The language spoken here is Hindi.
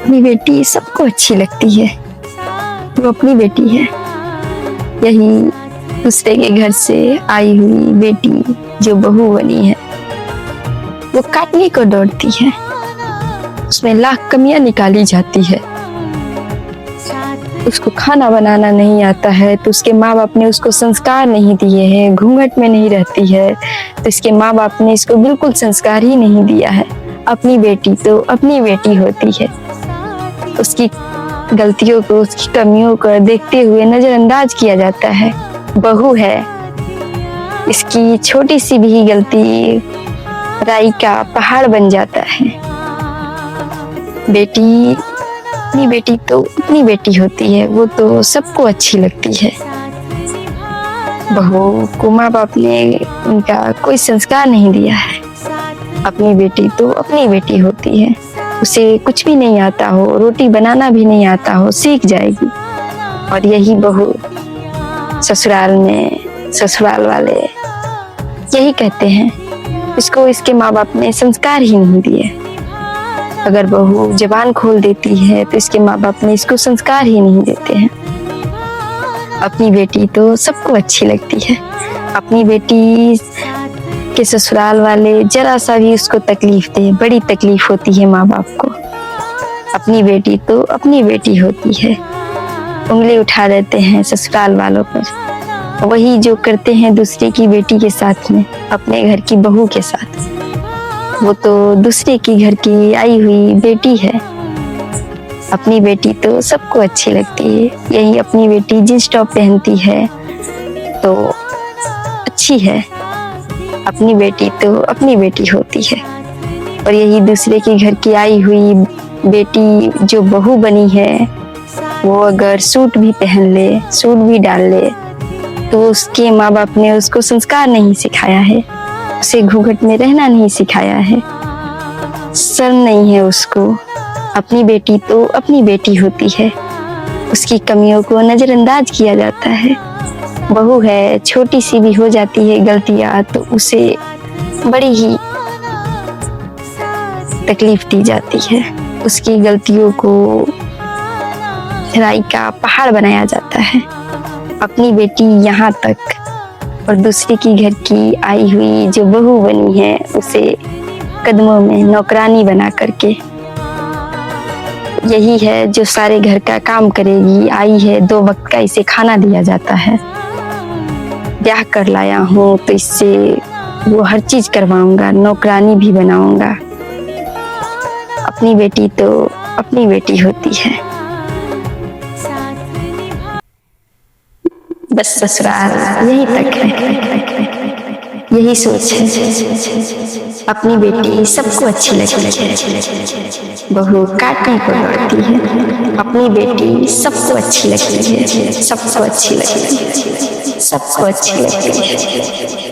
अपनी बेटी सबको अच्छी लगती है, वो अपनी बेटी है। यही दूसरे के घर से आई हुई बेटी जो बहू बनी है, वो काटने को दौड़ती है, उसमें लाख कमियां निकाली जाती है। उसको खाना बनाना नहीं आता है तो उसके माँ बाप ने उसको संस्कार नहीं दिए हैं, घूंघट में नहीं रहती है तो इसके माँ बाप ने इसको बिल्कुल संस्कार ही नहीं दिया है। अपनी बेटी तो अपनी बेटी होती है, उसकी गलतियों को, उसकी कमियों को देखते हुए नजरअंदाज किया जाता है। बहू है, इसकी छोटी सी भी गलती राई का पहाड़ बन जाता है। बेटी, अपनी बेटी तो अपनी बेटी होती है, वो तो सबको अच्छी लगती है। बहू को माँ बाप ने उनका कोई संस्कार नहीं दिया है। अपनी बेटी तो अपनी बेटी होती है, उसे कुछ भी नहीं आता हो, रोटी बनाना भी नहीं आता हो, सीख जाएगी। और यही बहू ससुराल में, ससुराल वाले यही कहते हैं, इसको इसके माँ बाप ने संस्कार ही नहीं दिए। अगर बहू जबान खोल देती है तो इसके माँ बाप ने इसको संस्कार ही नहीं देते हैं। अपनी बेटी तो सबको अच्छी लगती है। अपनी बेटी के ससुराल वाले जरा सा भी उसको तकलीफ दे, बड़ी तकलीफ होती है माँ बाप को। अपनी बेटी तो अपनी बेटी होती है। उंगली उठा देते हैं ससुराल वालों पर, वही जो करते हैं दूसरे की बेटी के साथ में, अपने घर की बहू के साथ। वो तो दूसरे की घर की आई हुई बेटी है। अपनी बेटी तो सबको अच्छी लगती है। यही अपनी बेटी जींस टॉप पहनती है तो अच्छी है। अपनी बेटी तो अपनी बेटी होती है। और यही दूसरे के घर की आई हुई बेटी जो बहू बनी है, वो अगर सूट भी पहन ले, सूट भी डाल ले, तो उसके माँ बाप ने उसको संस्कार नहीं सिखाया है, उसे घूंघट में रहना नहीं सिखाया है, शर्म नहीं है उसको। अपनी बेटी तो अपनी बेटी होती है, उसकी कमियों को नजरअंदाज किया जाता है। बहू है, छोटी सी भी हो जाती है गलतियां तो उसे बड़ी ही तकलीफ दी जाती है। उसकी गलतियों को राई का पहाड़ बनाया जाता है। अपनी बेटी यहाँ तक, और दूसरे की घर की आई हुई जो बहू बनी है, उसे कदमों में नौकरानी बना करके, यही है जो सारे घर का काम करेगी, आई है 2 वक्त का इसे खाना दिया जाता है। ब्याह कर लाया हूँ तो इससे वो हर चीज करवाऊंगा, नौकरानी भी बनाऊंगा। अपनी बेटी तो अपनी बेटी होती है। बस ससुराल यही तक है, यही सोच है। अपनी बेटी सबको अच्छी लगती है, बहू काटने को दौड़ती है। अपनी बेटी सबको अच्छी लगती है, सबको अच्छी लगती है, सबको अच्छी लगती है।